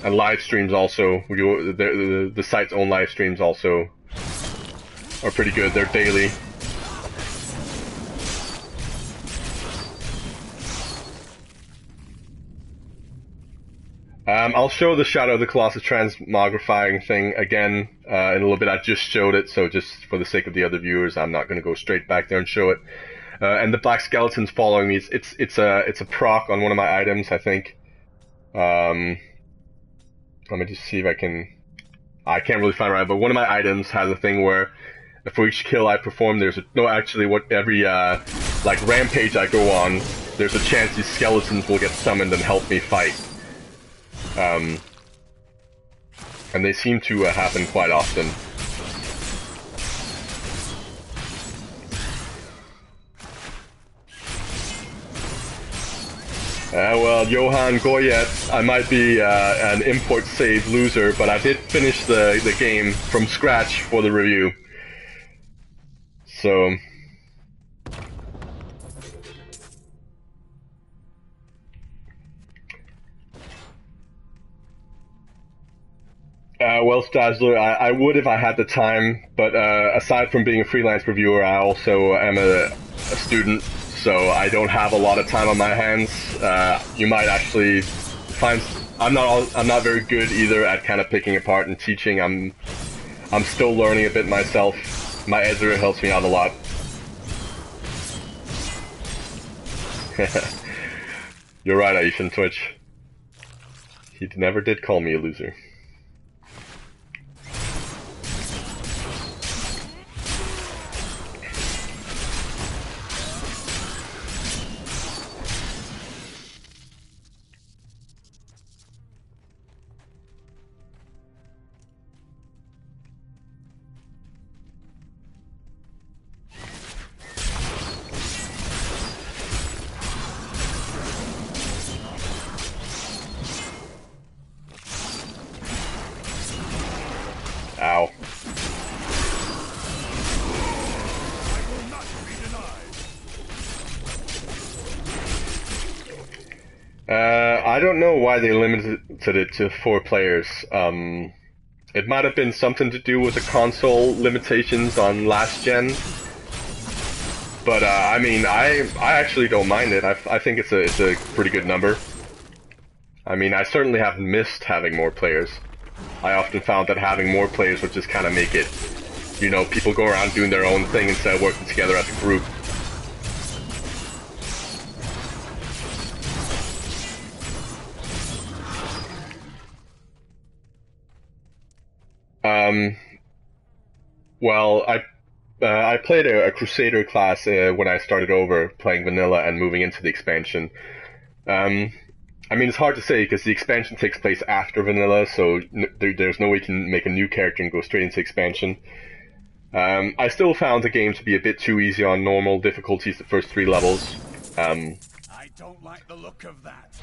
And live streams also. The site's own live streams also are pretty good. They're daily. I'll show the Shadow of the Colossus transmogrifying thing again in a little bit. I just showed it, so just for the sake of the other viewers, I'm not going to go straight back there and show it. And the black skeleton's following me. It's a proc on one of my items, I think. Let me just see if I can. I can't really find it right, but one of my items has a thing where for each kill I perform, every like rampage I go on, there's a chance these skeletons will get summoned and help me fight. And they seem to happen quite often. Well, Johan Goyet, I might be an import save loser, but I did finish the game from scratch for the review. So... well, Stazzler, I would if I had the time, but aside from being a freelance reviewer, I also am a student, so I don't have a lot of time on my hands. You might actually find I'm not very good either at kind of picking apart and teaching. I'm still learning a bit myself. My Ezra helps me out a lot. You're right, Aishan Twitch. He never did call me a loser. Ow. I don't know why they limited it to 4 players. It might have been something to do with the console limitations on last gen. But I mean, I actually don't mind it. I think it's a pretty good number. I mean, I certainly haven't missed having more players. I often found that having more players would just kind of make it, you know, people go around doing their own thing instead of working together as a group. Well, I played a Crusader class when I started over playing vanilla and moving into the expansion. I mean, it's hard to say because the expansion takes place after vanilla, so there's no way you can make a new character and go straight into expansion. I still found the game to be a bit too easy on normal difficulties the first 3 levels. I don't like the look of that.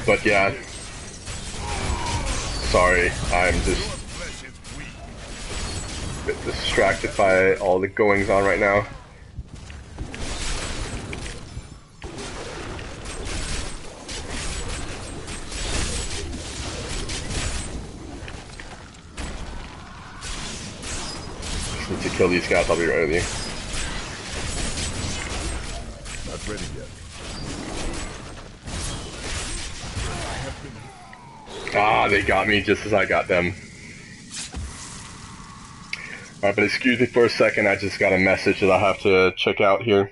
But yeah, sorry, I'm just a bit distracted by all the goings on right now. Just need to kill these guys, I'll be right with you. Not ready yet. Ah, they got me just as I got them. Alright, but excuse me for a second, I just got a message that I have to check out here.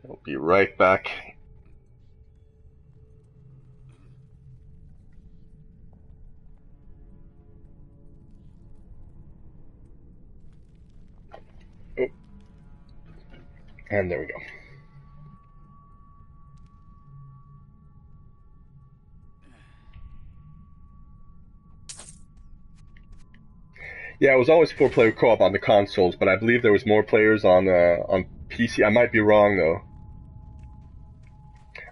I'll be right back. Oh. And there we go. Yeah, it was always 4-player co-op on the consoles, but I believe there was more players on PC. I might be wrong though.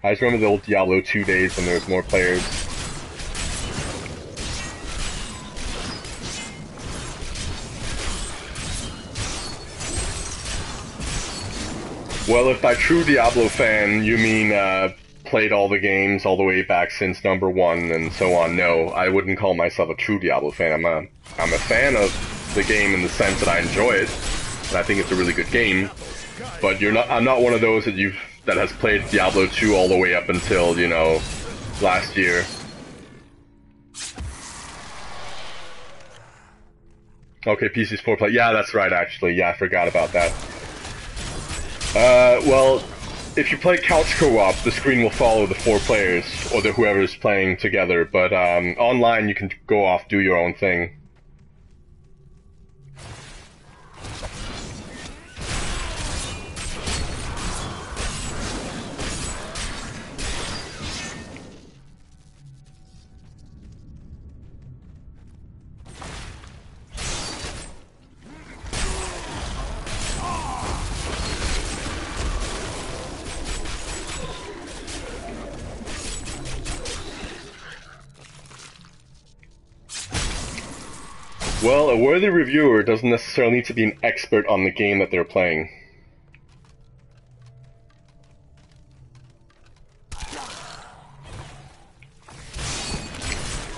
I just remember the old Diablo 2 days when there was more players. Well, if by true Diablo fan you mean played all the games all the way back since number 1 and so on, no, I wouldn't call myself a true Diablo fan. I'm a fan of the game in the sense that I enjoy it, and I think it's a really good game. But I'm not one of those that has played Diablo 2 all the way up until, you know, last year. Okay, PC's 4 play. Yeah, that's right, actually. Yeah, I forgot about that. Well, if you play couch co-op, the screen will follow the 4 players, or whoever's playing together, but online you can go off, do your own thing. Well, a worthy reviewer doesn't necessarily need to be an expert on the game that they're playing.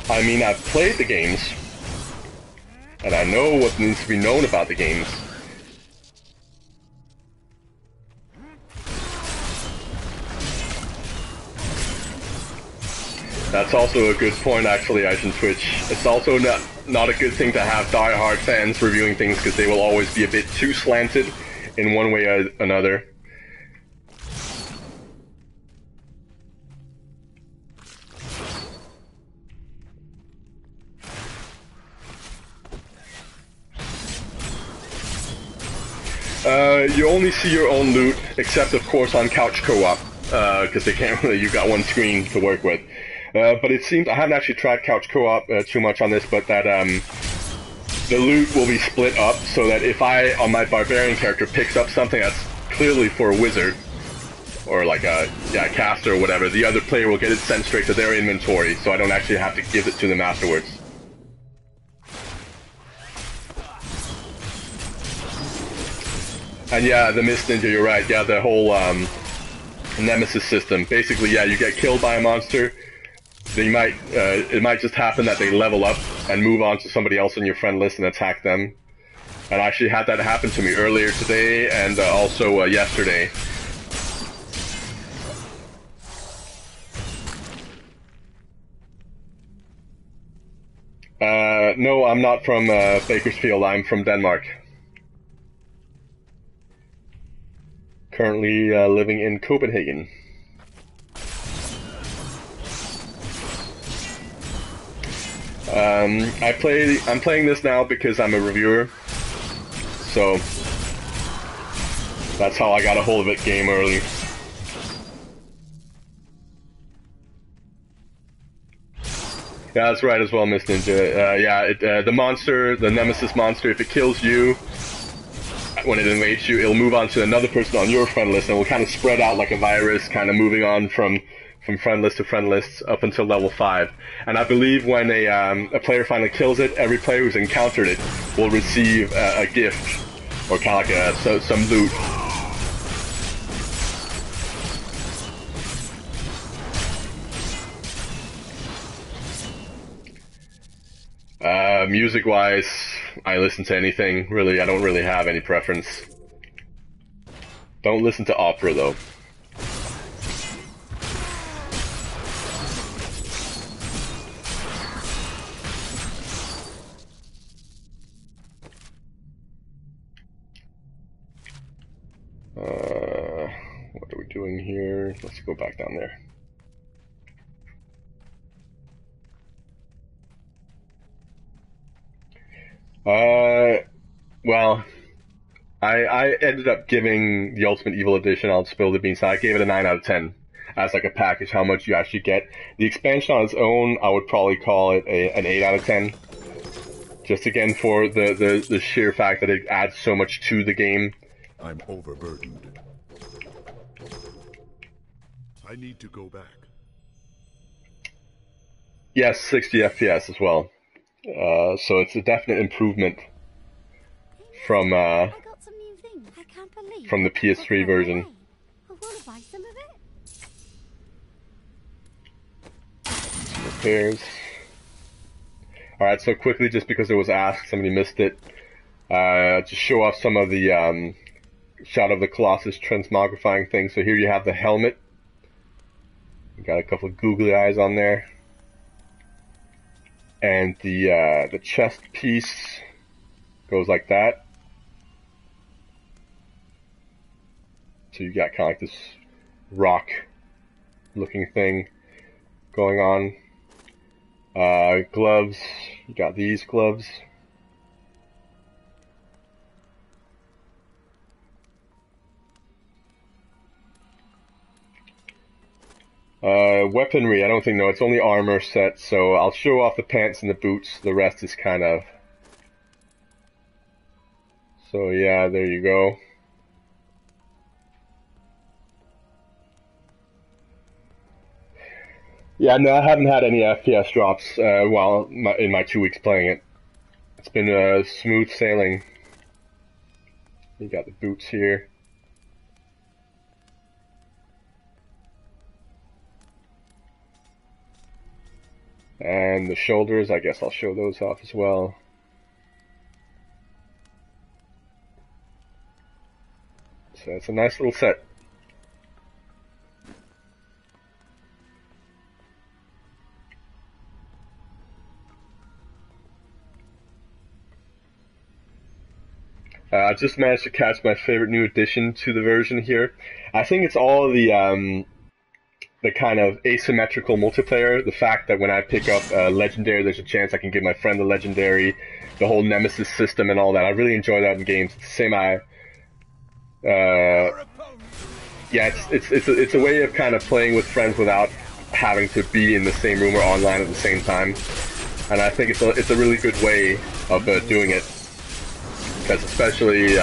I mean, I've played the games, and I know what needs to be known about the games. That's also a good point, actually, Asian Twitch. It's also not a good thing to have die-hard fans reviewing things, because they will always be a bit too slanted in one way or another. You only see your own loot, except of course on couch co-op, because they can't really, you've got one screen to work with. But it seems, I haven't actually tried couch co-op too much on this, but that the loot will be split up, so that if I, on my barbarian character, picks up something that's clearly for a wizard, or like a caster or whatever, the other player will get it sent straight to their inventory, so I don't actually have to give it to them afterwards. And yeah, the Mist Ninja, you're right, yeah, the whole Nemesis system. Basically, yeah, you get killed by a monster, they might, it might just happen that they level up and move on to somebody else on your friend list and attack them. And I actually had that happen to me earlier today and also yesterday. No, I'm not from Bakersfield, I'm from Denmark. Currently living in Copenhagen. I'm playing this now because I'm a reviewer, so that's how I got a hold of it game early. Yeah, that's right as well, Miss Ninja. Yeah, the monster, the Nemesis monster, if it kills you, when it invades you, it'll move on to another person on your friend list, and will kind of spread out like a virus, kind of moving on from friend list to friend list up until level 5. And I believe when a player finally kills it, every player who's encountered it will receive a gift, or kind of like some loot. Music-wise, I listen to anything, really. I don't really have any preference. Don't listen to opera, though. What are we doing here? Let's go back down there. Well, I ended up giving the Ultimate Evil Edition, I'll spill the beans, I gave it a 9 out of 10 as like a package, how much you actually get. The expansion on its own, I would probably call it an 8 out of 10. Just again for the sheer fact that it adds so much to the game. I'm overburdened. I need to go back. Yes, 60 FPS as well. So it's a definite improvement from the PS3 version. buy some of it? Repairs. Alright, so quickly, just because it was asked, somebody missed it. Just show off some of the Shadow of the Colossus transmogrifying things. So here you have the helmet. You got a couple of googly eyes on there. And the chest piece goes like that. So you got kind of like this rock looking thing going on. Gloves, you got these gloves. Weaponry, I don't think, no, it's only armor set, so I'll show off the pants and the boots, the rest is kind of... So yeah, there you go. Yeah, no, I haven't had any FPS drops while in my 2 weeks playing it. It's been smooth sailing. You got the boots here. And the shoulders, I guess I'll show those off as well. So it's a nice little set. I just managed to catch my favorite new addition to the version here. I think it's all the kind of asymmetrical multiplayer. The fact that when I pick up a legendary, there's a chance I can give my friend a legendary. The whole nemesis system and all that. I really enjoy that in games. It's the same. Yeah, it's a way of kind of playing with friends without having to be in the same room or online at the same time. And I think it's a really good way of doing it. Because especially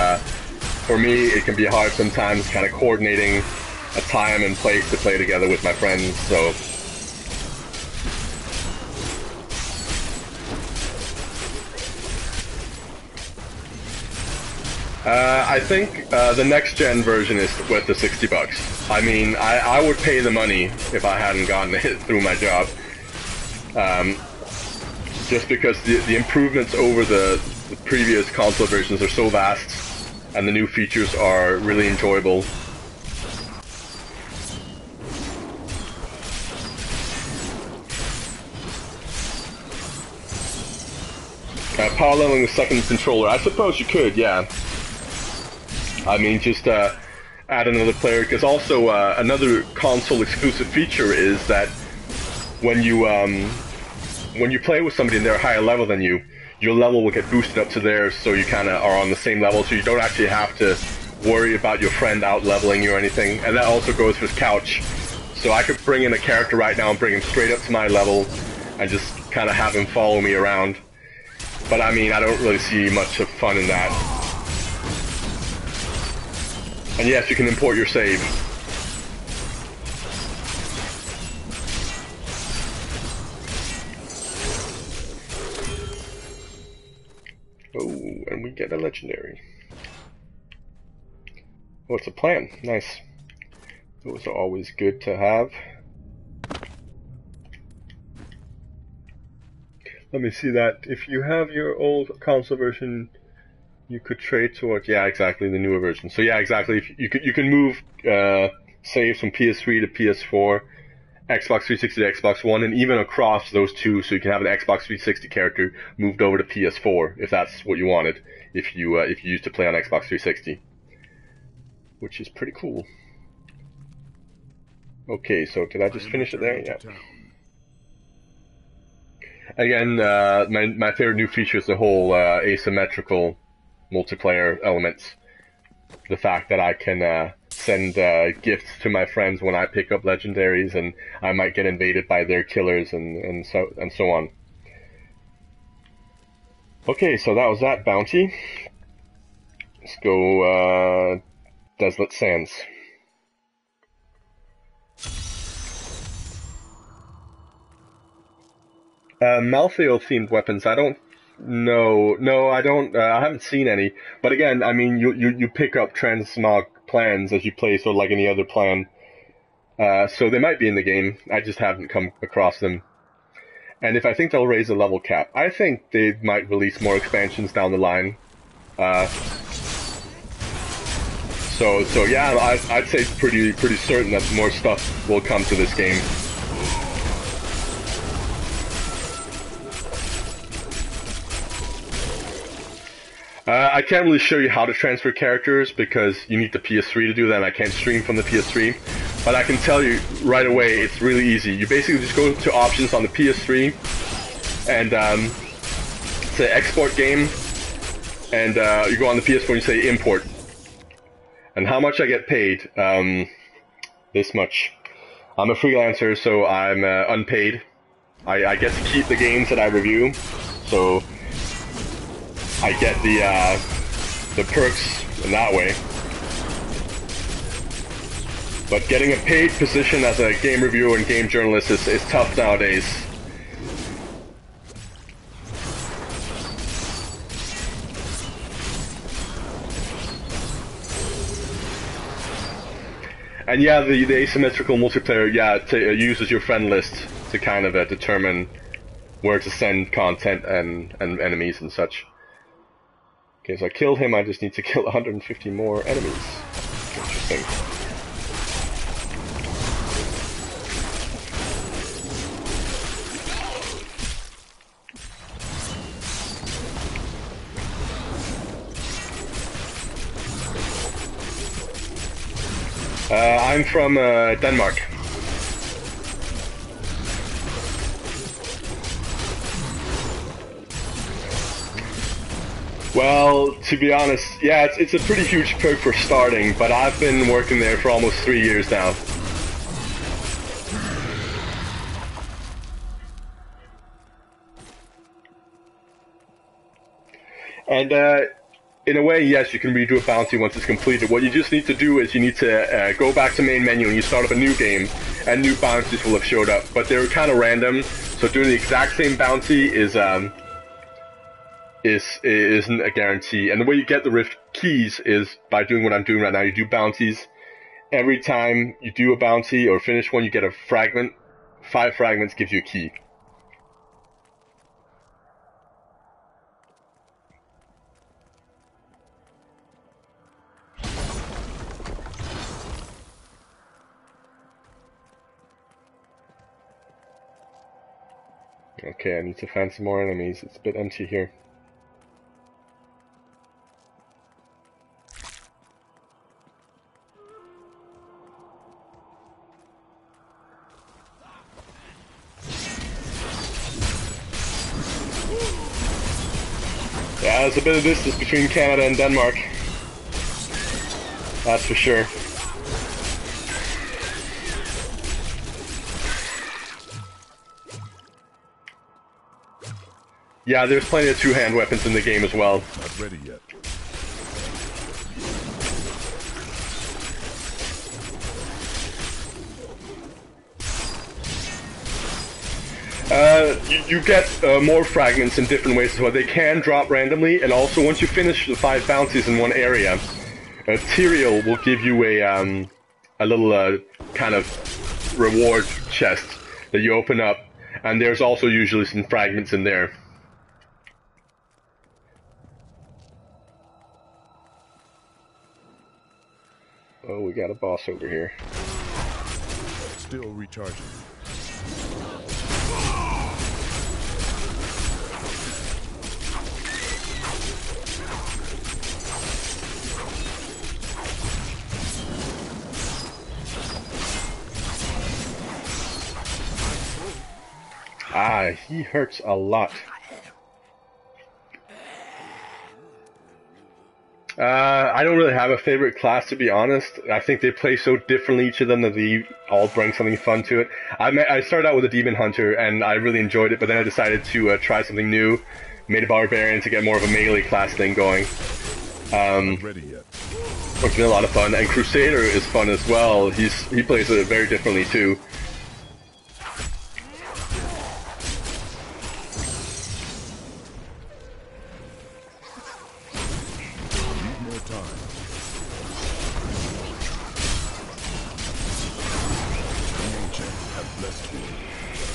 for me, it can be hard sometimes kind of coordinating a time and place to play together with my friends, so... I think the next gen version is worth the $60. I mean, I would pay the money if I hadn't gotten it through my job. Just because the improvements over the previous console versions are so vast, and the new features are really enjoyable. Power leveling the second controller, I suppose you could, yeah. I mean, just add another player, because also another console exclusive feature is that when you play with somebody and they're a higher level than you, your level will get boosted up to theirs, so you kind of are on the same level, so you don't actually have to worry about your friend out-leveling you or anything. And that also goes for couch. So I could bring in a character right now and bring him straight up to my level and just kind of have him follow me around. But I mean, I don't really see much of fun in that. And yes, you can import your save. Oh, and we get a legendary. Oh, it's a plan. Nice. Those are always good to have. Let me see that. If you have your old console version, you could trade towards, yeah, exactly, the newer version. So yeah, exactly. If you can move saves from PS3 to PS4, Xbox 360 to Xbox One, and even across those two, so you can have an Xbox 360 character moved over to PS4 if that's what you wanted. If you used to play on Xbox 360, which is pretty cool. Okay, so did I just finish it there? Yeah. Again, my favorite new feature is the whole asymmetrical multiplayer elements. The fact that I can send gifts to my friends when I pick up legendaries, and I might get invaded by their killers, and so on. Okay, so that was that bounty. Let's go Desolate Sands. Malthael-themed weapons. I don't know. No, I don't. I haven't seen any. But again, I mean, you pick up transmog plans as you play, sort of like any other plan. So they might be in the game. I just haven't come across them. And if I think they'll raise the level cap, I think they might release more expansions down the line. So yeah, I'd say it's pretty certain that more stuff will come to this game. I can't really show you how to transfer characters because you need the PS3 to do that, and I can't stream from the PS3. But I can tell you right away, it's really easy. You basically just go to options on the PS3, and say export game, and you go on the PS4 and you say import. And how much I get paid? This much. I'm a freelancer, so I'm unpaid. I get to keep the games that I review, so I get the perks in that way. But getting a paid position as a game reviewer and game journalist is tough nowadays. And yeah, the asymmetrical multiplayer, yeah, uses your friend list to kind of determine where to send content and enemies and such. Okay, so I killed him, I just need to kill 150 more enemies. Interesting. I'm from Denmark. Well, to be honest, yeah, it's a pretty huge perk for starting, but I've been working there for almost 3 years now. And in a way, yes, you can redo a bounty once it's completed. What you just need to do is you need to go back to main menu and you start up a new game, and new bounties will have showed up. But they're kind of random, so doing the exact same bounty isn't a guarantee. And the way you get the Rift keys is by doing what I'm doing right now. You do bounties. Every time you do a bounty or finish one, you get a fragment. 5 fragments gives you a key. Okay, I need to find some more enemies. It's a bit empty here. Yeah, there's a bit of distance between Canada and Denmark. That's for sure. Yeah, there's plenty of two-hand weapons in the game as well. Not ready yet. You get more fragments in different ways as well. They can drop randomly, and also once you finish the 5 bounties in one area, Tyrael will give you a little kind of reward chest that you open up, and there's also usually some fragments in there. Oh, we got a boss over here. Still recharging. Ah, he hurts a lot. I don't really have a favorite class, to be honest. I think they play so differently, each of them, that they all bring something fun to it. I started out with a Demon Hunter, and I really enjoyed it, but then I decided to try something new. Made a Barbarian to get more of a melee class thing going. Ready yet. It's been a lot of fun, and Crusader is fun as well. He plays it very differently too.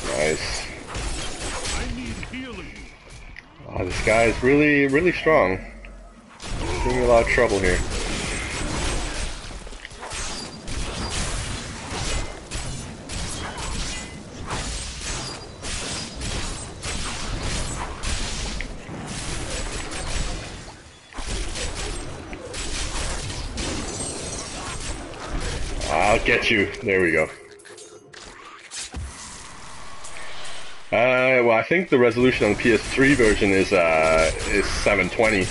Nice. I need healing. Oh, this guy is really, really strong. Giving me a lot of trouble here. I'll get you. There we go. Well, I think the resolution on the PS3 version is 720.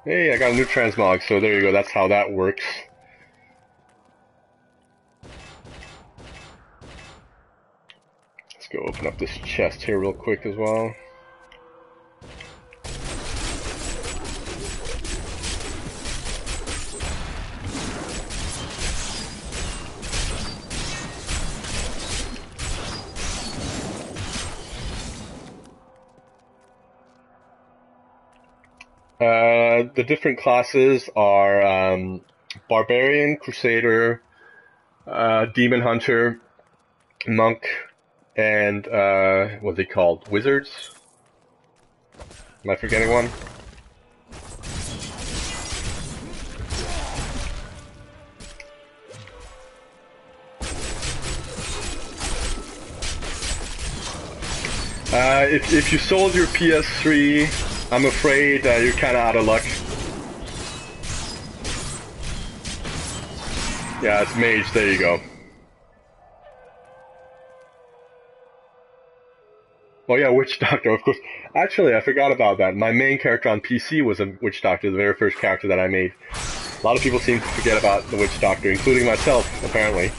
Hey, I got a new transmog, so there you go. That's how that works. Let's go open up this chest here real quick as well. The different classes are Barbarian, Crusader, Demon Hunter, Monk, and what are they called? Wizards? Am I forgetting one? If you sold your PS3, I'm afraid you're kind of out of luck. Yeah, it's Mage, there you go. Oh yeah, Witch Doctor, of course. Actually, I forgot about that. My main character on PC was a Witch Doctor, the very first character that I made. A lot of people seem to forget about the Witch Doctor, including myself, apparently.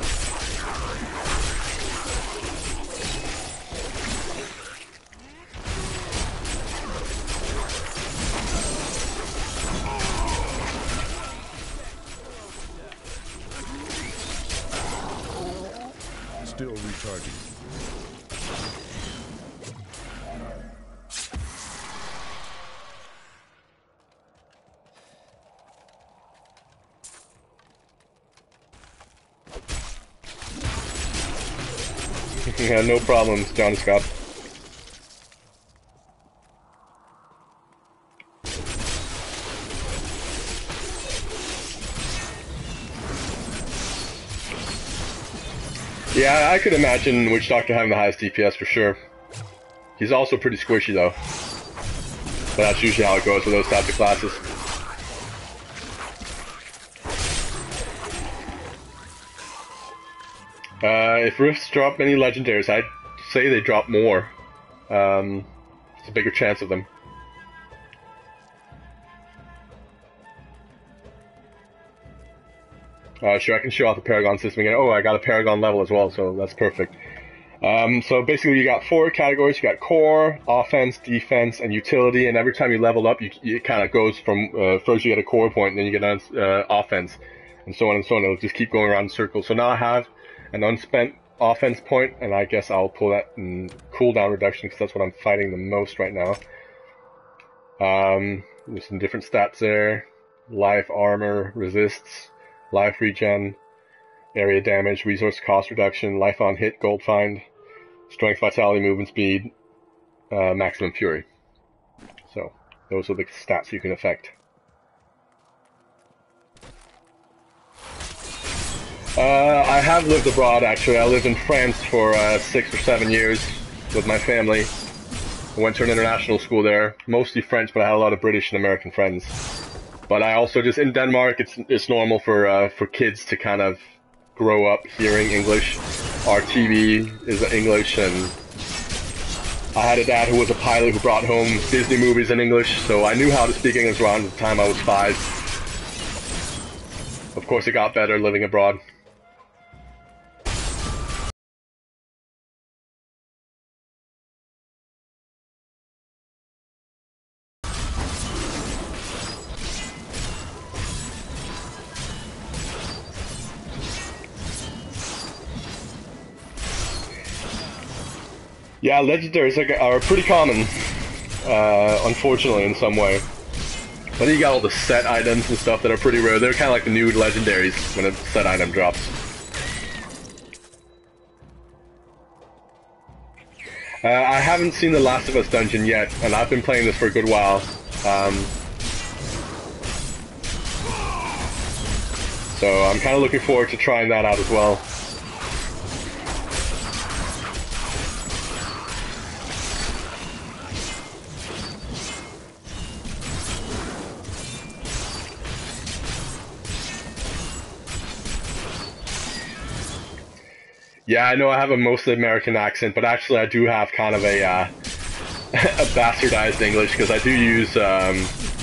Still recharging. Yeah, no problems, John Scott. Yeah, I could imagine Witch Doctor having the highest DPS for sure. He's also pretty squishy though. But that's usually how it goes with those types of classes. If Rifts drop many legendaries, I'd say they drop more. It's a bigger chance of them. Sure, I can show off the Paragon system again. Oh, I got a Paragon level as well, so that's perfect. So basically you got 4 categories. You got core, offense, defense, and utility, and every time you level up, it kind of goes from, first you get a core point, and then you get an offense, and so on and so on. It'll just keep going around in circles. So now I have an unspent offense point, and I guess I'll pull that in cooldown reduction, because that's what I'm fighting the most right now. There's some different stats there. Life, armor, resists, life regen, area damage, resource cost reduction, life on hit, gold find, strength, vitality, movement speed, maximum fury. So those are the stats you can affect. I have lived abroad actually. I lived in France for 6 or 7 years with my family. I went to an international school there, mostly French, but I had a lot of British and American friends. But I also just, in Denmark, it's normal for kids to kind of grow up hearing English. Our TV is English, and I had a dad who was a pilot who brought home Disney movies in English, so I knew how to speak English around the time I was 5. Of course, it got better living abroad. Yeah, legendaries are pretty common, unfortunately, in some way. But then you got all the set items and stuff that are pretty rare. They're kind of like the new legendaries when a set item drops. I haven't seen the Last of Us dungeon yet, and I've been playing this for a good while. So I'm kind of looking forward to trying that out as well. Yeah, I know I have a mostly American accent, but actually I do have kind of a bastardized English, because I do use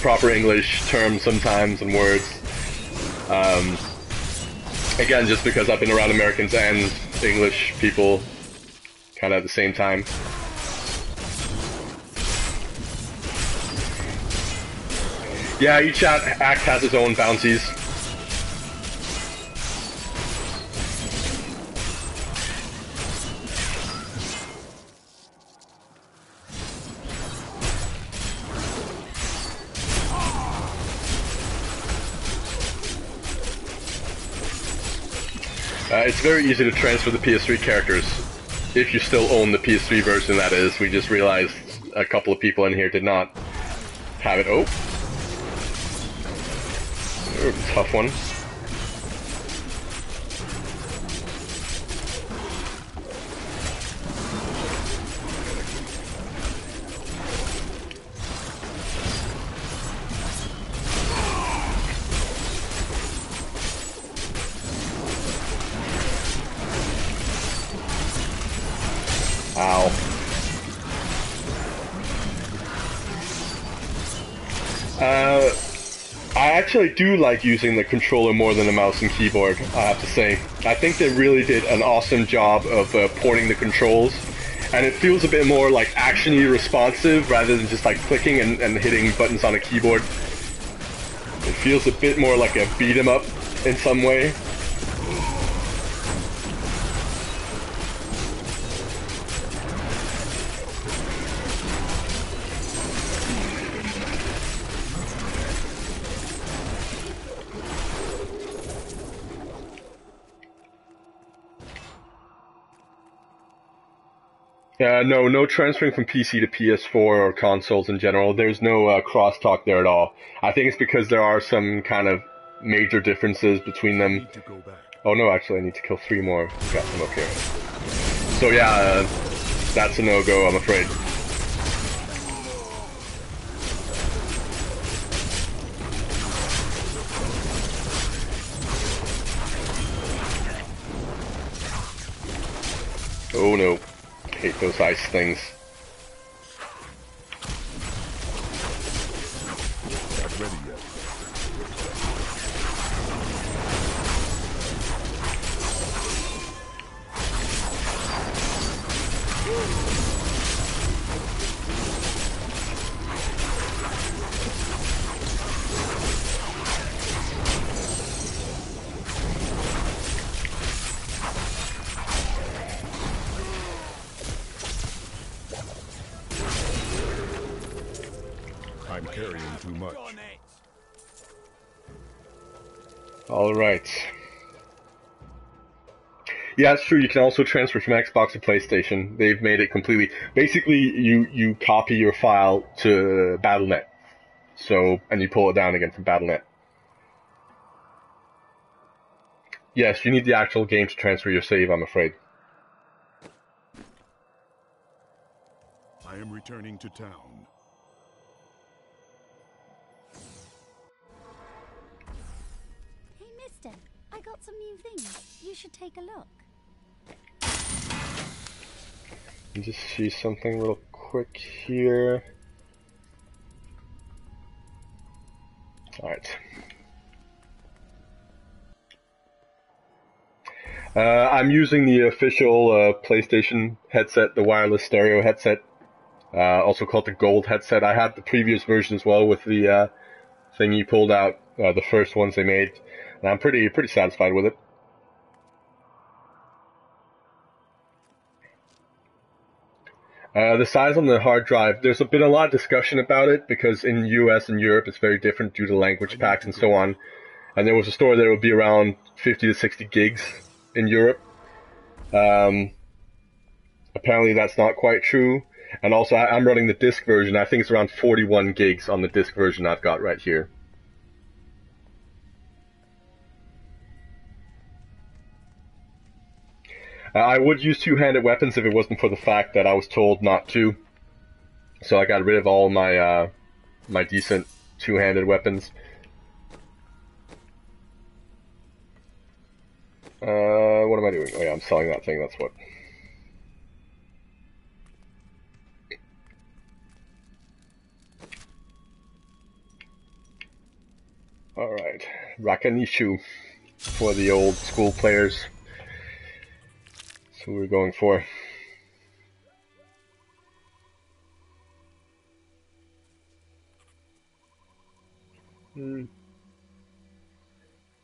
proper English terms sometimes and words. Again, just because I've been around Americans and English people kind of at the same time. Yeah, each act has its own bounties. It's very easy to transfer the PS3 characters, if you still own the PS3 version, that is. We just realized a couple of people in here did not have it. Oh. Tough one. Ow. I actually do like using the controller more than the mouse and keyboard, I have to say. I think they really did an awesome job of porting the controls, and it feels a bit more like action-y responsive rather than just like clicking and hitting buttons on a keyboard. It feels a bit more like a beat-em-up in some way. No transferring from PC to PS4 or consoles in general. There's no crosstalk there at all. I think it's because there are some kind of major differences between them. Oh no, actually I need to kill 3 more. Got some up here. So yeah, that's a no-go, I'm afraid. Oh no. Hate those ice things. Not ready yet. I'm carrying too much. Alright. Yeah, it's true. You can also transfer from Xbox to PlayStation. They've made it completely... Basically, you copy your file to Battle.net. So, and you pull it down again from Battle.net. Yes, you need the actual game to transfer your save, I'm afraid. I am returning to town. Hey, mister, I got some new things. You should take a look. Let me just see something real quick here. Alright. I'm using the official PlayStation headset, the wireless stereo headset, also called the Gold headset. I had the previous version as well with the thing you pulled out, the first ones they made, and I'm pretty satisfied with it. The size on the hard drive, there's been a lot of discussion about it because in US and Europe it's very different due to language packs and so on. And there was a story that it would be around 50 to 60 gigs in Europe. Apparently that's not quite true. And also I'm running the disc version. I think it's around 41 gigs on the disc version I've got right here. I would use two-handed weapons if it wasn't for the fact that I was told not to. So I got rid of all my my decent two-handed weapons. What am I doing? Oh yeah, I'm selling that thing, that's what. Alright, Rakanishu for the old school players. That's what we're going for.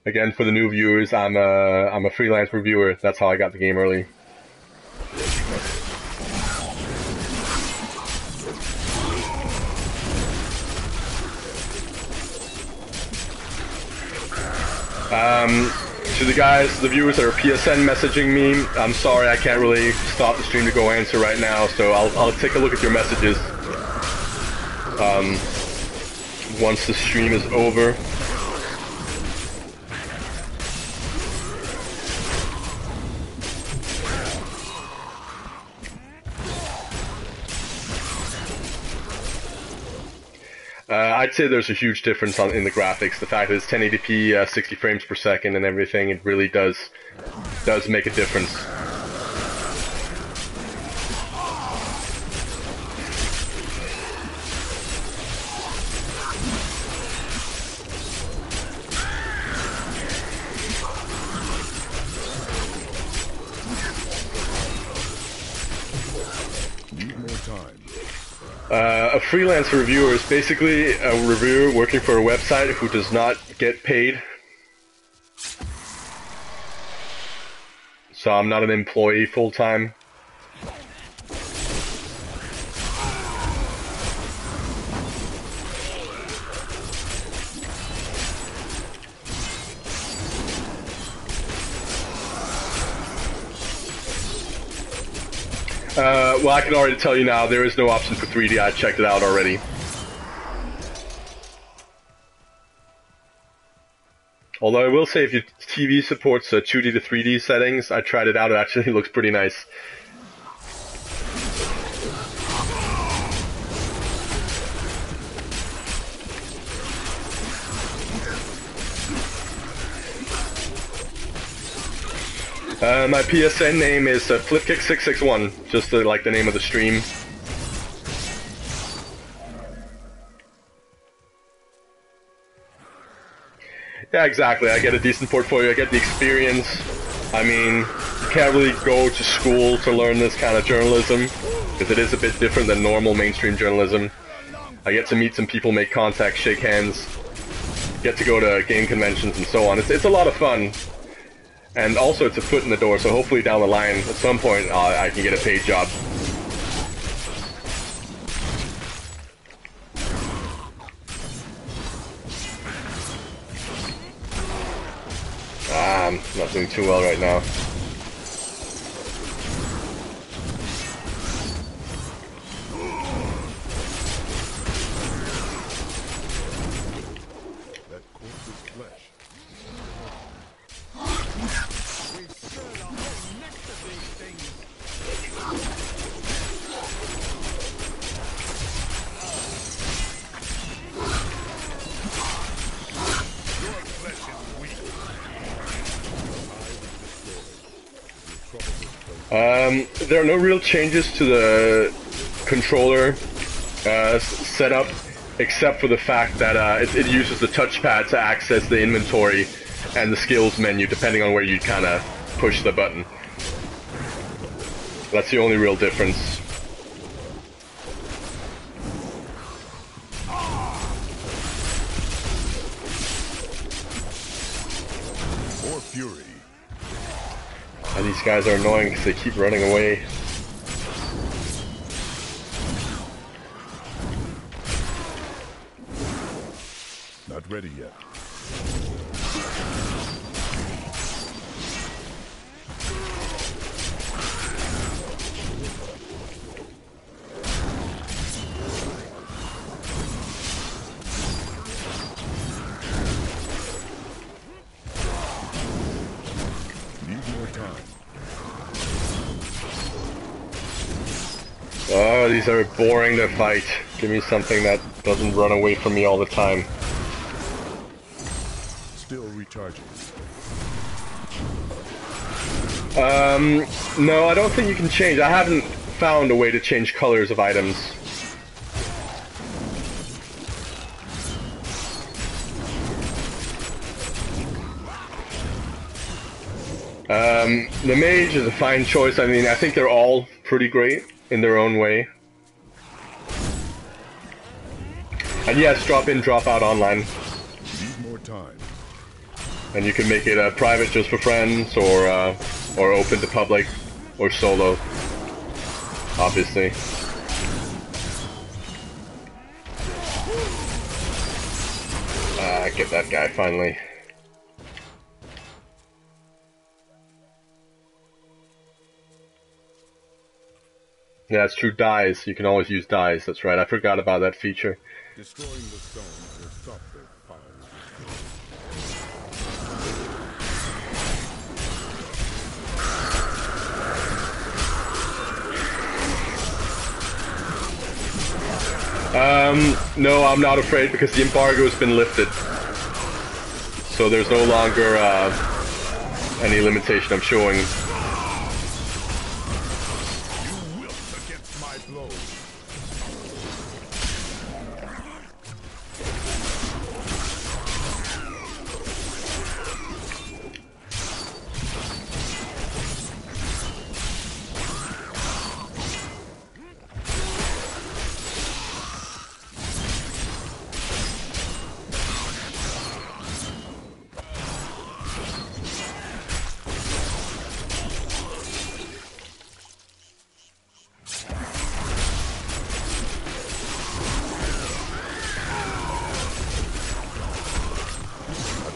Again, for the new viewers, I'm a freelance reviewer. That's how I got the game early. To the guys, the viewers that are PSN messaging me, I'm sorry I can't really stop the stream to go answer right now, so I'll take a look at your messages once the stream is over. I'd say there's a huge difference in the graphics. The fact that it's 1080p, 60 frames per second and everything, it really does make a difference. Need more time. A freelance reviewer is basically a reviewer working for a website who does not get paid. So I'm not an employee full-time. Well, I can already tell you now, there is no option for 3D. I checked it out already. Although I will say, if your TV supports 2D to 3D settings, I tried it out, it actually looks pretty nice. My PSN name is Flipkick661, just like the name of the stream. Yeah, exactly. I get a decent portfolio, I get the experience. I mean, you can't really go to school to learn this kind of journalism, because it is a bit different than normal mainstream journalism. I get to meet some people, make contacts, shake hands, get to go to game conventions and so on. It's a lot of fun. And also it's a foot in the door, so hopefully down the line, at some point, I can get a paid job. I'm not doing too well right now. That corpse is flesh. There are no real changes to the controller setup, except for the fact that it uses the touchpad to access the inventory and the skills menu, depending on where you kind of push the button. That's the only real difference. More fury. And these guys are annoying because they keep running away. Not ready yet. time. Oh, these are boring to fight. Give me something that doesn't run away from me all the time. Still recharging. No, I don't think you can change. I haven't found a way to change colors of items. The mage is a fine choice. I mean, I think they're all pretty great in their own way. And yes, drop in, drop out online. Need more time. And you can make it private just for friends, or open to public, or solo, obviously. Get that guy finally. Yeah, it's true. Dyes. You can always use dyes. That's right. I forgot about that feature. Destroying the stones will stop their fire. No, I'm not afraid because the embargo has been lifted. So there's no longer any limitation I'm showing.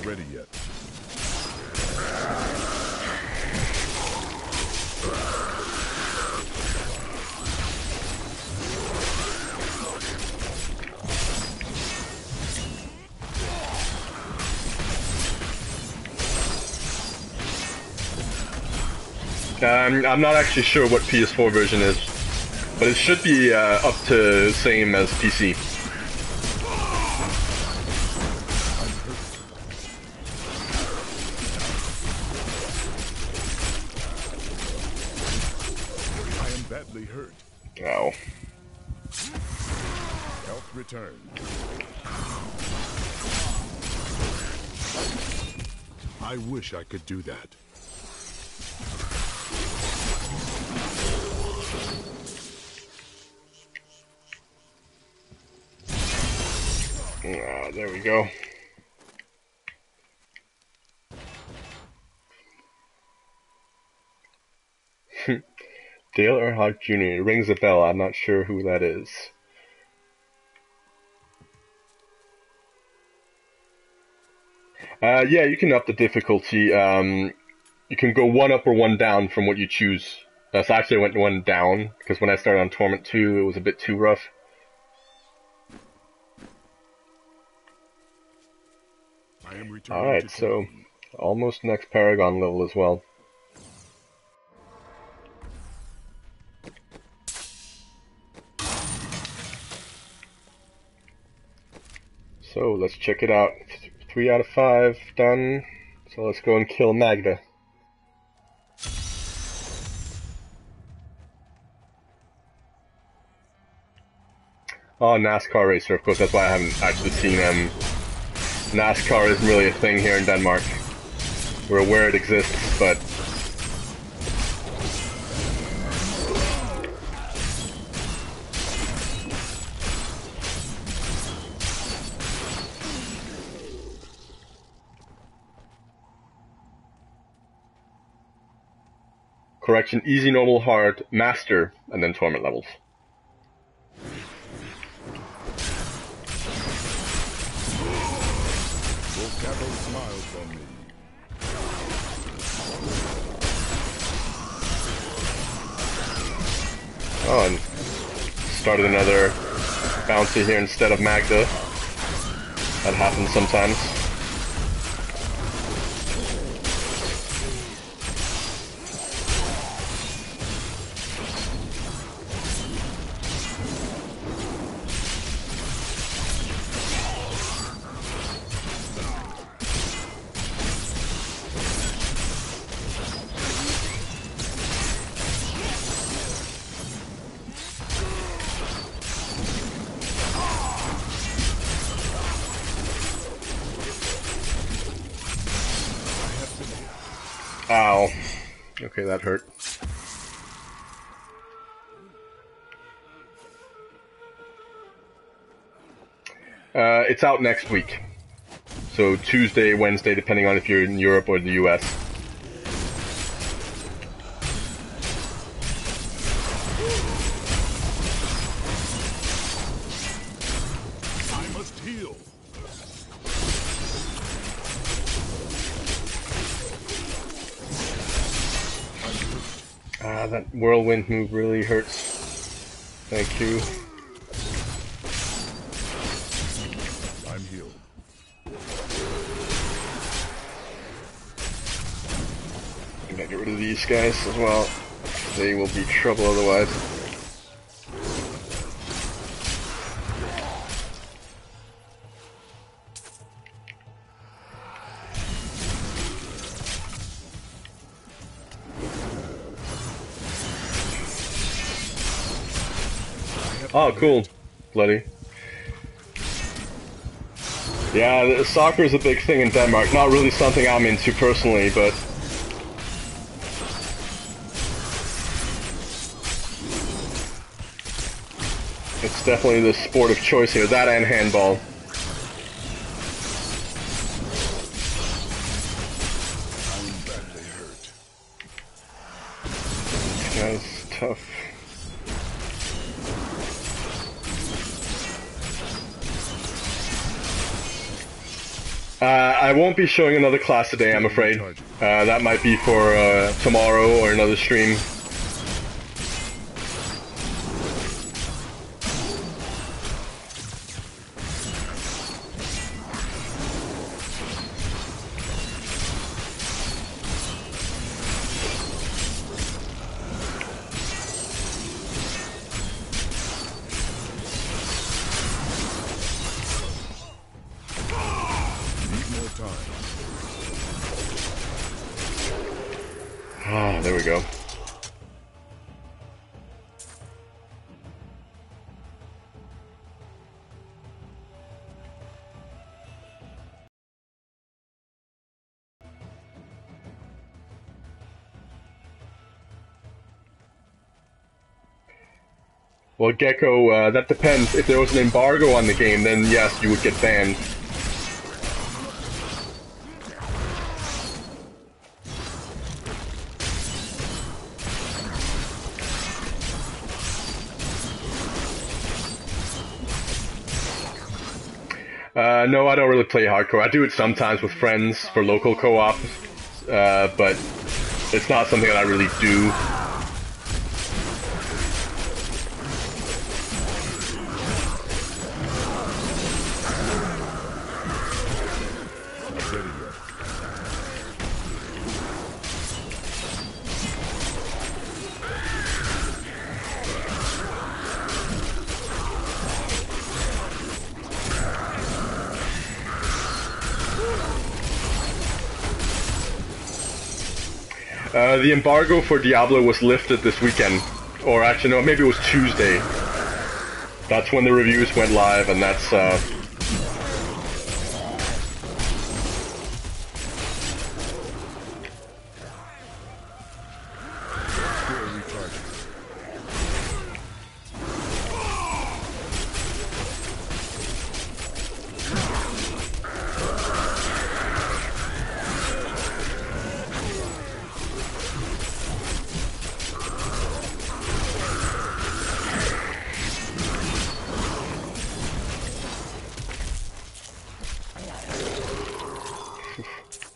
Ready yet. I'm not actually sure what PS4 version is, but it should be up to same as PC. Badly hurt. Ow. Health return. I wish I could do that. There we go. Dale Earnhardt Jr. Rings a bell. I'm not sure who that is. Yeah, you can up the difficulty. You can go one up or one down from what you choose. So actually I went one down, because when I started on Torment 2, it was a bit too rough. Alright, so almost next Paragon level as well. So let's check it out. 3 out of 5 done. So let's go and kill Magda. Oh, NASCAR racer. Of course, that's why I haven't actually seen him. NASCAR isn't really a thing here in Denmark. We're aware it exists, but correction, easy, normal, hard, master, and then torment levels. Oh, and started another bounty here instead of Magda. That happens sometimes. Ow. Okay, that hurt. It's out next week. So Tuesday, Wednesday, depending on if you're in Europe or the US. I must heal. That whirlwind move really hurts. Thank you. I'm healed. I'm gonna get rid of these guys as well. They will be trouble otherwise. Oh, cool. Bloody. Yeah, soccer is a big thing in Denmark. Not really something I'm into personally, but... it's definitely the sport of choice here. That and handball. I'm badly hurt. This guy's tough. I won't be showing another class today, I'm afraid. That might be for tomorrow or another stream. Ah, there we go. Well, Gecko, that depends. If there was an embargo on the game, then yes, you would get banned. No, I don't really play hardcore. I do it sometimes with friends for local co-op, but it's not something that I really do. The embargo for Diablo was lifted this weekend, or actually no, maybe it was Tuesday. That's when the reviews went live, and that's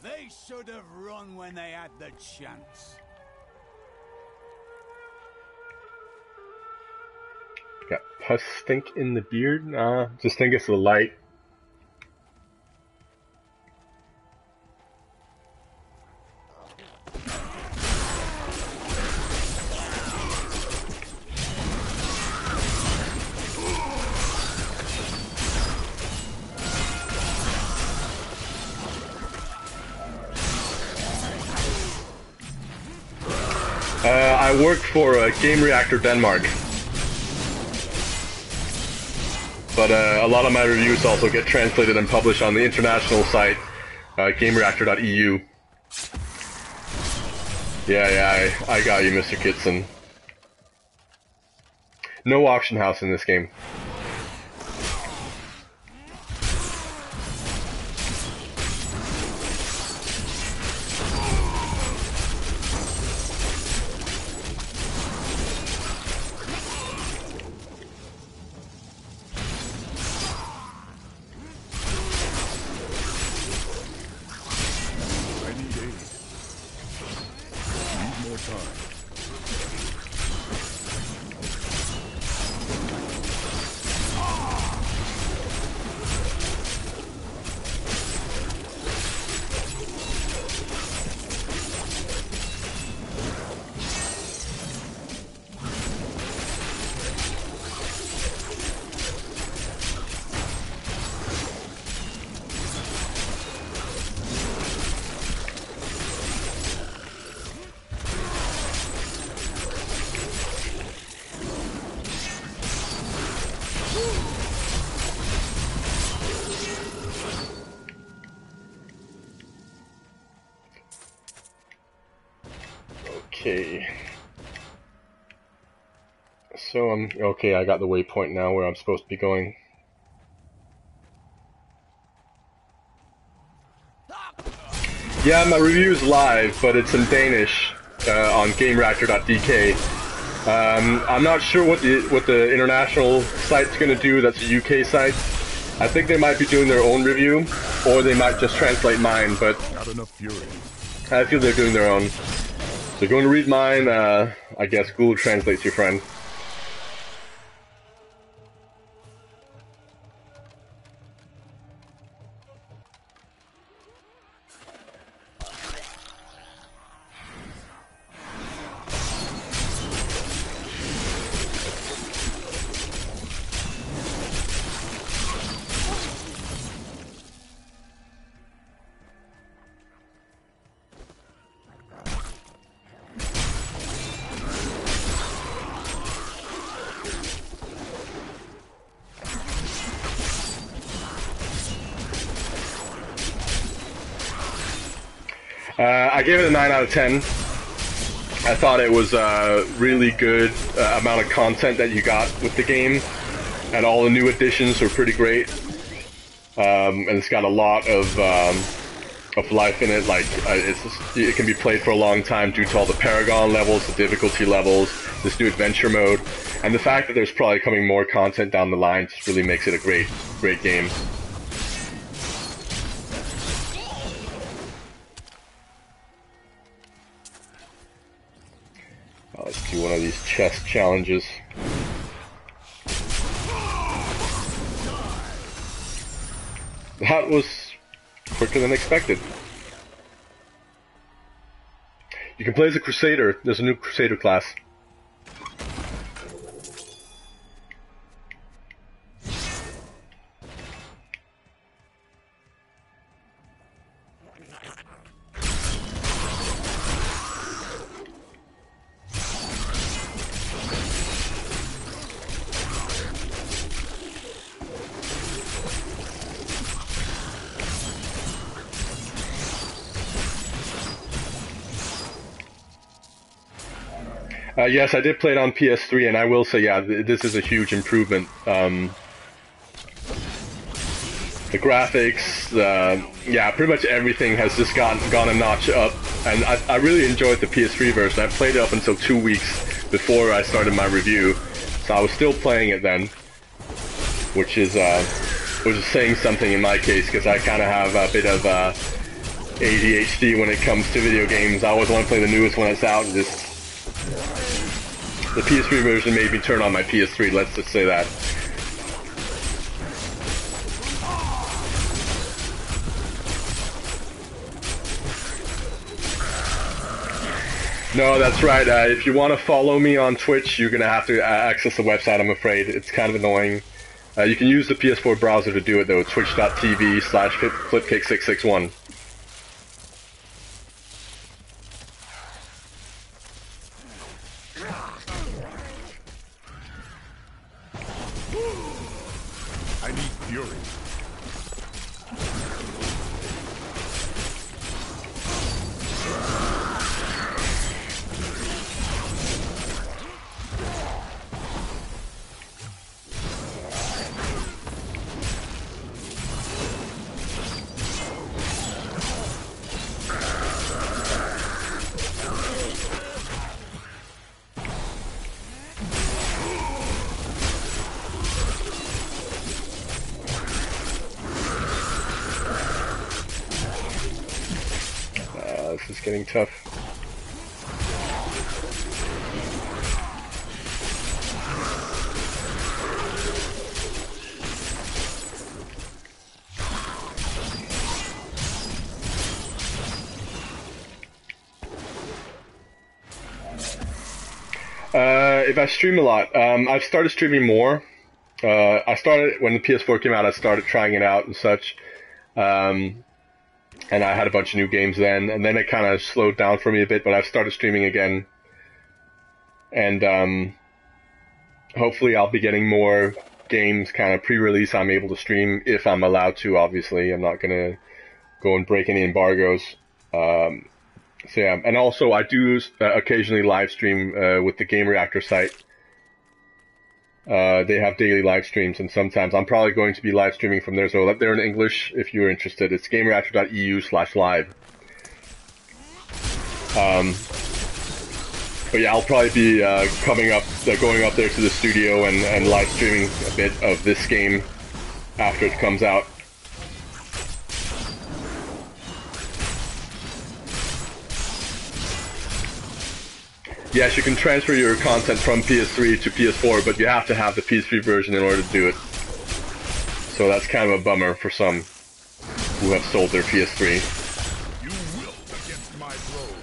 They should have run when they had the chance. got pus stink in the beard. Nah, just think it's the light. I work for Game Reactor Denmark, but a lot of my reviews also get translated and published on the international site, gamereactor.eu. Yeah, I got you, Mr. Kitson. No auction house in this game. Okay. So I'm okay, I got the waypoint now where I'm supposed to be going. Yeah, my review's live, but it's in Danish on GameReactor.dk. I'm not sure what the international site's gonna do. That's a UK site. I think they might be doing their own review, or they might just translate mine. But Not enough fury. I feel they're doing their own. So going to read mine. I guess Google translates your friend. I gave it a 9 out of 10. I thought it was a really good amount of content that you got with the game, and all the new additions were pretty great. And it's got a lot of life in it. Like it can be played for a long time due to all the Paragon levels, the difficulty levels, this new adventure mode, and the fact that there's probably coming more content down the line just really makes it a great game. Let's do one of these chest challenges. That was quicker than expected. You can play as a Crusader. There's a new Crusader class. Yes, I did play it on PS3, and I will say, yeah, this is a huge improvement. The graphics, yeah, pretty much everything has just gone a notch up, and I really enjoyed the PS3 version. I played it up until 2 weeks before I started my review, so I was still playing it then, which is saying something in my case, because I kind of have a bit of ADHD when it comes to video games. I always want to play the newest when it's out, and just the PS3 version made me turn on my PS3, let's just say that. No, that's right. If you want to follow me on Twitch, you're going to have to access the website, I'm afraid. It's kind of annoying. You can use the PS4 browser to do it, though. Twitch.tv/Flipkick661. I need fury. tough. If I stream a lot, I've started streaming more. I started when the PS4 came out. I started trying it out and such, and I had a bunch of new games then. And then it kind of slowed down for me a bit. But I've started streaming again, and hopefully I'll be getting more games kind of pre-release. I'm able to stream if I'm allowed to. Obviously, I'm not gonna go and break any embargoes. So yeah, and also I do occasionally live stream with the Game Reactor site. They have daily live streams, and sometimes I'm probably going to be live streaming from there. So they're in English if you're interested. It's gamereactor.eu/live. But yeah, I'll probably be going up there to the studio and live streaming a bit of this game after it comes out. Yes, you can transfer your content from PS3 to PS4, but you have to have the PS3 version in order to do it. So that's kind of a bummer for some who have sold their PS3. You will against my blow.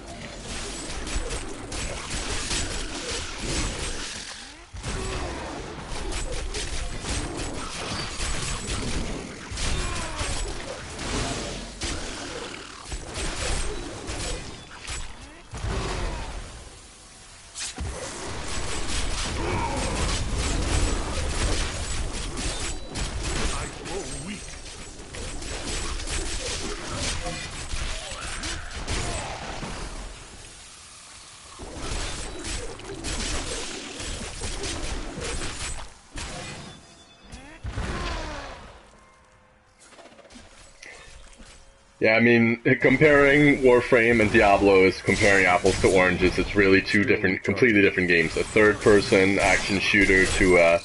Yeah, I mean, comparing Warframe and Diablo is comparing apples to oranges. It's really two different, completely different games. A third-person action shooter to a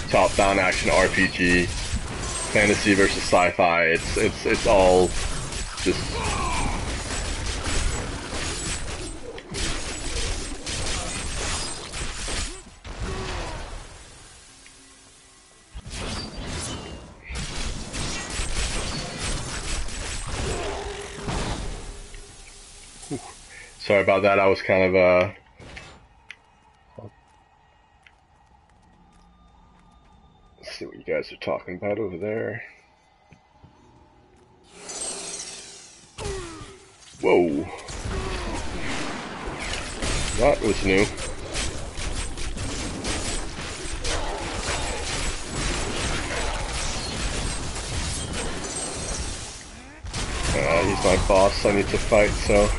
top-down action RPG, fantasy versus sci-fi. It's all just. Sorry about that, I was kind of, let's see what you guys are talking about over there. Whoa. That was new. He's my boss, I need to fight, so...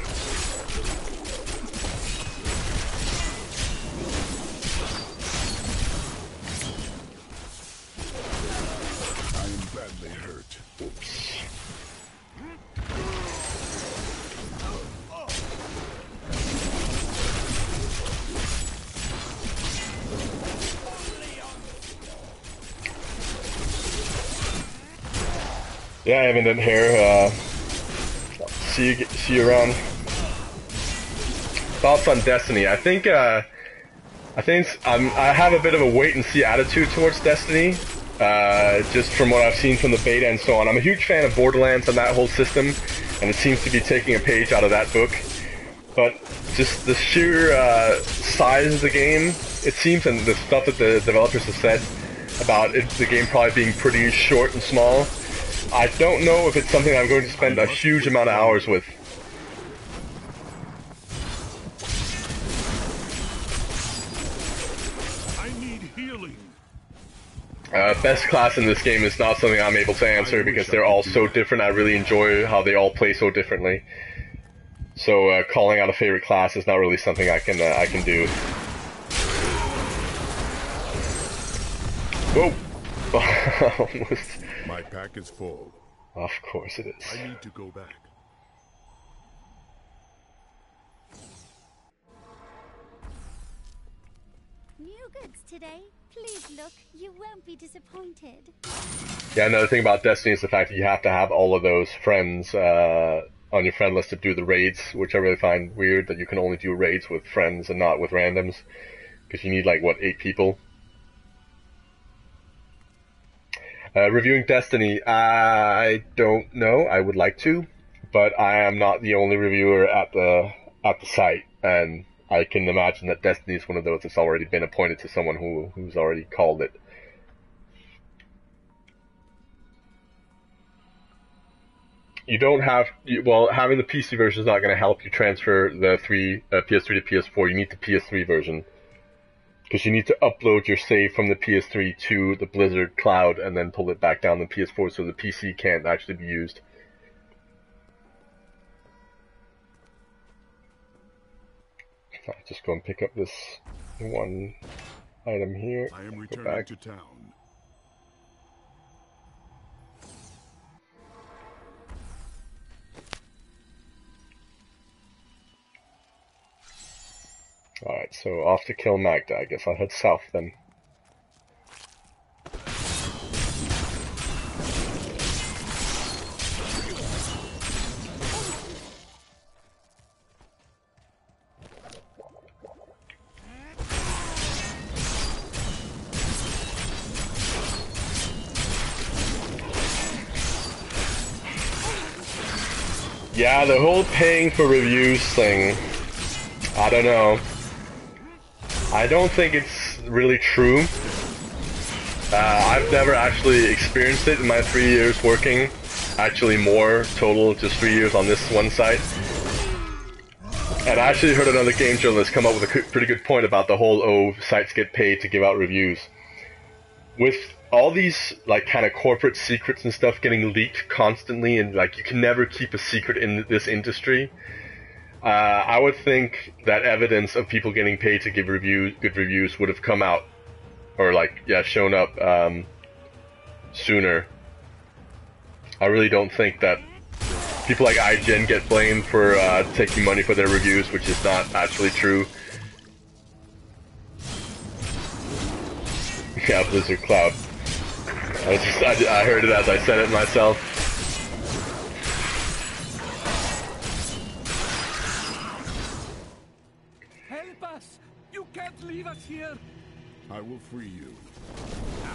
Yeah, I haven't done hair. See you around. Thoughts on Destiny? I think I have a bit of a wait and see attitude towards Destiny, just from what I've seen from the beta and so on. I'm a huge fan of Borderlands and that whole system, and it seems to be taking a page out of that book. But just the sheer size of the game, it seems, and the stuff that the developers have said about the game probably being pretty short and small. I don't know if it's something I'm going to spend a huge amount of hours with. I need healing. Best class in this game is not something I'm able to answer because they're all so different. I really enjoy how they all play so differently. So calling out a favorite class is not really something I can do. Whoa! Almost. My pack is full. Of course it is. I need to go back. New goods today. Please look. You won't be disappointed. Yeah, another thing about Destiny is the fact that you have to have all of those friends on your friend list to do the raids, which I really find weird that you can only do raids with friends and not with randoms, because you need like what, 8 people. Reviewing Destiny, I don't know. I would like to, but I am not the only reviewer at the site, and I can imagine that Destiny is one of those that's already been appointed to someone who's already called it. You don't have, well, having the PC version is not going to help you transfer the PS3 to PS4. You need the PS3 version, because you need to upload your save from the PS3 to the Blizzard cloud and then pull it back down the PS4, so the PC can't actually be used. I'll just go and pick up this one item here. I am Go returning back. to town. Alright, so off to kill Magda. I guess I'll head south then. Yeah, the whole paying for reviews thing, I don't know. I don't think it's really true. I've never actually experienced it in my 3 years working. Actually more total, just 3 years on this one site. And I actually heard another game journalist come up with a pretty good point about the whole, sites get paid to give out reviews. With all these, like, kind of corporate secrets and stuff getting leaked constantly, and, like, you can never keep a secret in this industry, I would think that evidence of people getting paid to give good reviews would have come out, or, like, yeah, shown up, sooner. I really don't think that people like IGN get blamed for, taking money for their reviews, which is not actually true. Yeah, Blizzard Cloud. I heard it as I said it myself. Help us! You can't leave us here! I will free you.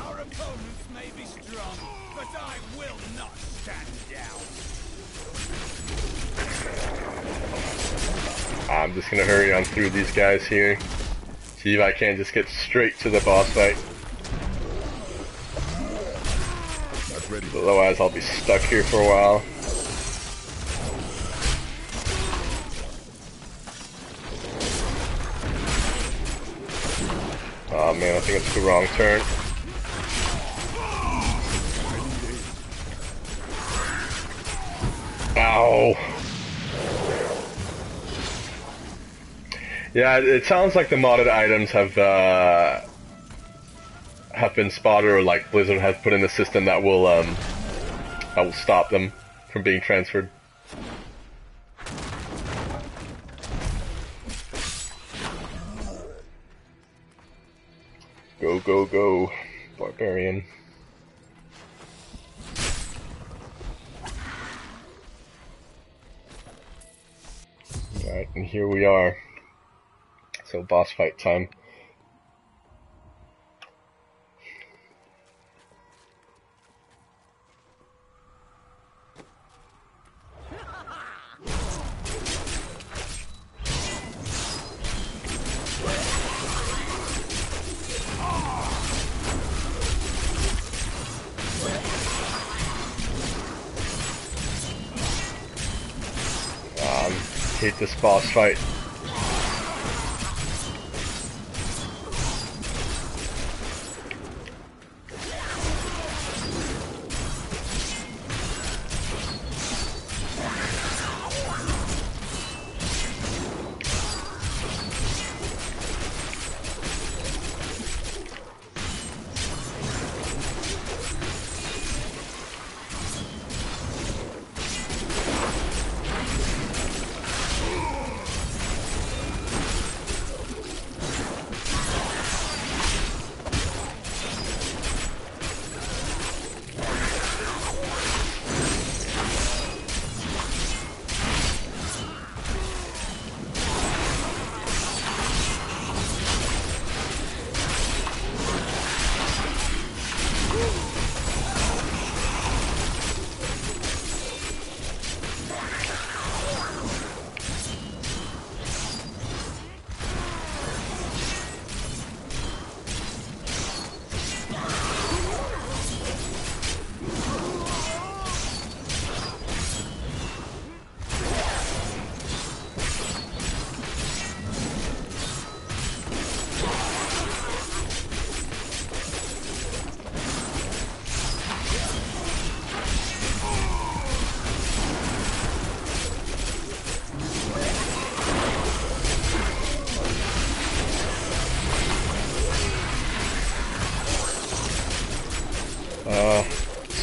Our opponents may be strong, but I will not stand down. I'm just gonna hurry on through these guys here. See if I can just get straight to the boss fight. Otherwise I'll be stuck here for a while. Oh man, I think it's the wrong turn. Ow! Yeah, it sounds like the modded items have been spotted, or like Blizzard has put in a system that will stop them from being transferred. Go, go, go, Barbarian. Alright, and here we are. So boss fight time. Hate this boss fight.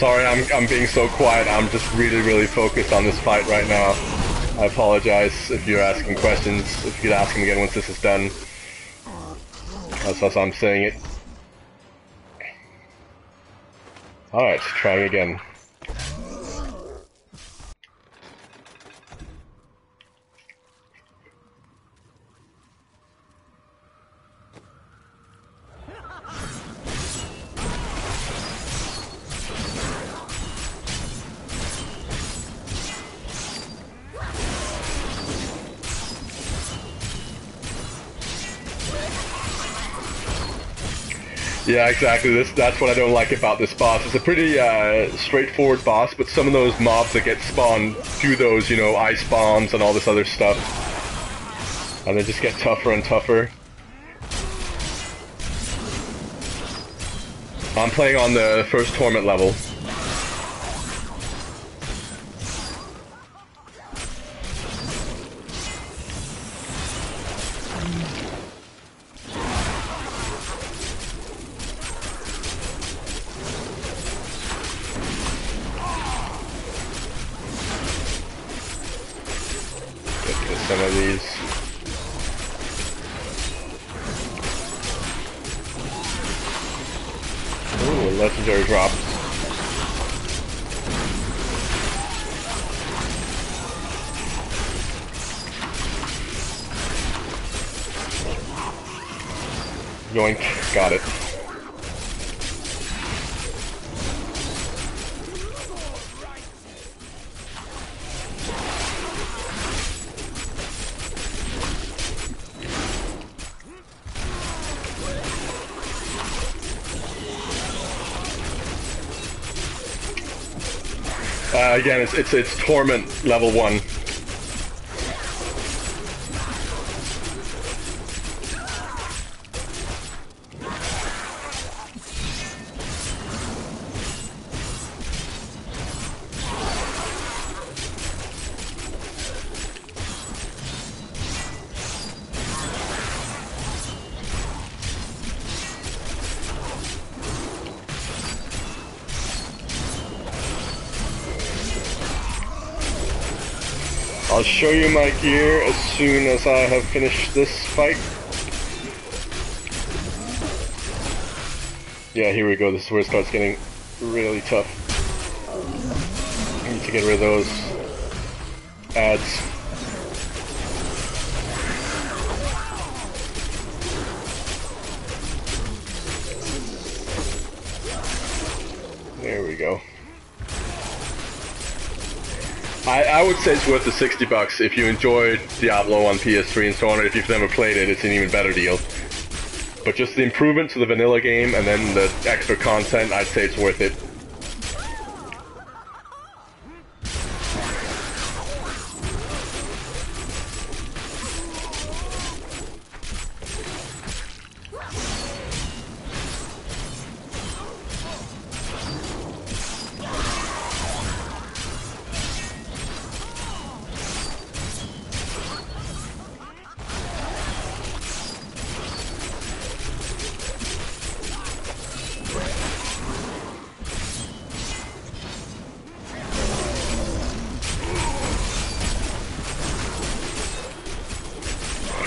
Sorry, I'm being so quiet. I'm just really focused on this fight right now. I apologize if you're asking questions. If you could ask them again once this is done. That's how I'm saying it. Alright, trying again. Yeah, exactly. That's what I don't like about this boss. It's a pretty straightforward boss, but some of those mobs that get spawned do those, you know, ice bombs and all this other stuff. And they just get tougher and tougher. I'm playing on the first torment level. Some of these. Ooh, a legendary drop. Yoink, got it. Again, it's torment level 1. I'll show you my gear as soon as I have finished this fight. Yeah, here we go. This is where it starts getting really tough. I need to get rid of those ads. There we go. I would say it's worth the $60 if you enjoyed Diablo on PS3 and so on, or if you've never played it, it's an even better deal. But just the improvement to the vanilla game and then the extra content, I'd say it's worth it.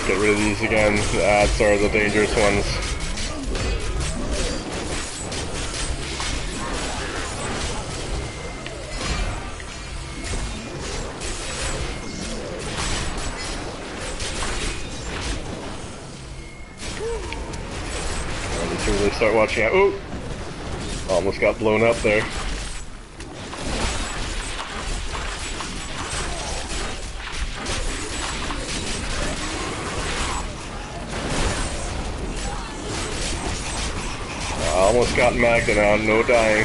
Get rid of these again. The ads are the dangerous ones. I need to really start watching out. Oh! Almost got blown up there. Almost got Magda now, no dying.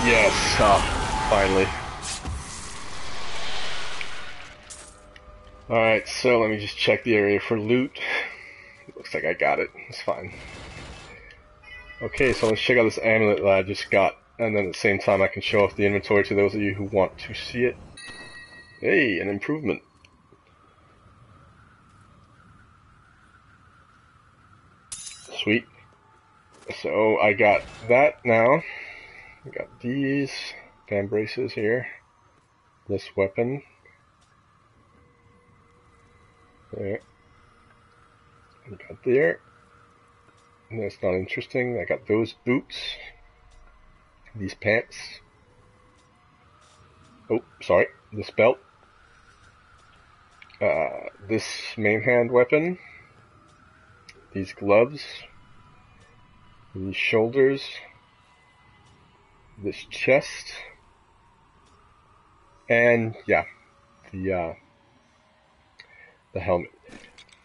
Yes, finally. Alright, so let me just check the area for loot. Looks like I got it, it's fine. Okay, so let's check out this amulet that I just got, and then at the same time I can show off the inventory to those of you who want to see it. Hey, an improvement. Sweet. So I got that now. I got these fan braces here. This weapon. There. I got there. That's not interesting. I got those boots. These pants. Oh, sorry. This belt. This main hand weapon. These gloves. These shoulders. This chest. And yeah, the helmet.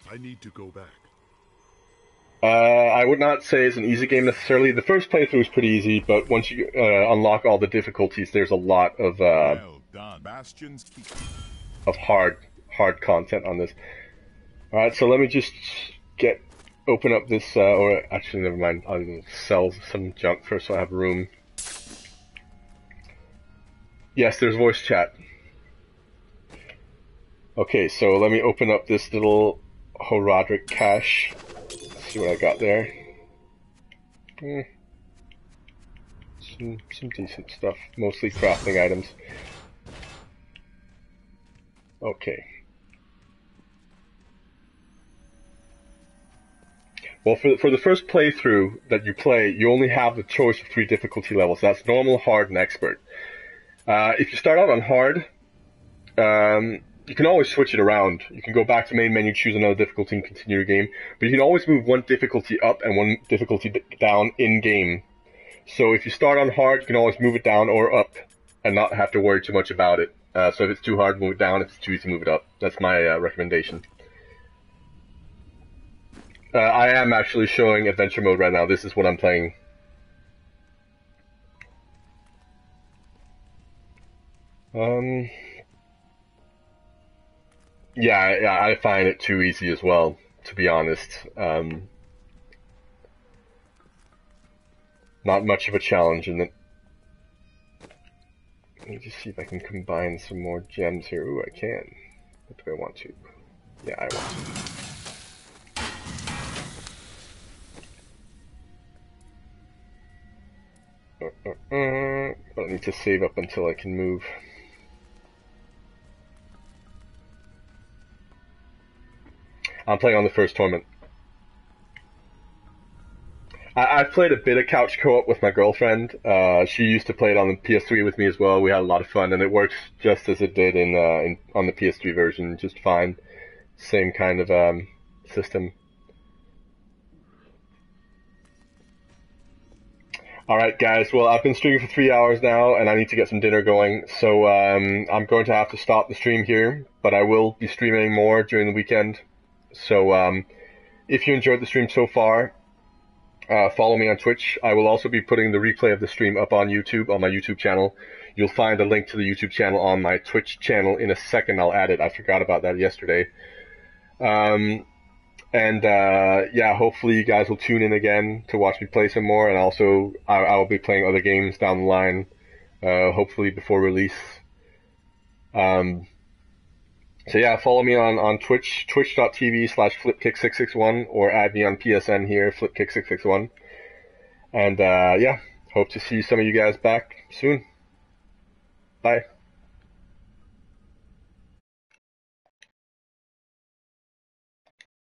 I need to go back. I would not say it's an easy game necessarily. The first playthrough is pretty easy, but once you unlock all the difficulties, there's a lot of Well done. Bastion's keep. of hard content on this. All right, so let me just open up this, or actually, never mind. I'll sell some junk first, so I have room. Yes, there's voice chat. Okay, so let me open up this little Horadric cache. See what I got there. Some decent stuff, mostly crafting items. Okay. Well, for the first playthrough that you play, you only have the choice of 3 difficulty levels. That's normal, hard, and expert. If you start out on hard, you can always switch it around. You can go back to main menu, choose another difficulty, and continue your game. But you can always move one difficulty up and one difficulty down in-game. So if you start on hard, you can always move it down or up and not have to worry too much about it. So if it's too hard, move it down. If it's too easy, move it up. That's my recommendation. I am actually showing adventure mode right now. This is what I'm playing. Yeah, I find it too easy as well, to be honest. Not much of a challenge in it. Let me just see if I can combine some more gems here. Ooh, I can. What do I want to? Yeah, I want to. But I need to save up until I can move. I'm playing on the first tournament. I've played a bit of couch co-op with my girlfriend. She used to play it on the PS3 with me as well. We had a lot of fun, and it works just as it did on the PS3 version, just fine. Same kind of system. Alright guys, well I've been streaming for 3 hours now, and I need to get some dinner going, so I'm going to have to stop the stream here, but I will be streaming more during the weekend. So if you enjoyed the stream so far, follow me on Twitch. I will also be putting the replay of the stream up on YouTube, on my YouTube channel. You'll find a link to the YouTube channel on my Twitch channel in a second. I'll add it. I forgot about that yesterday. Yeah, hopefully you guys will tune in again to watch me play some more, and also I will be playing other games down the line, hopefully before release. So yeah, follow me on Twitch, twitch.tv/Flipkick661, or add me on PSN here, Flipkick661. And yeah, hope to see some of you guys back soon. Bye.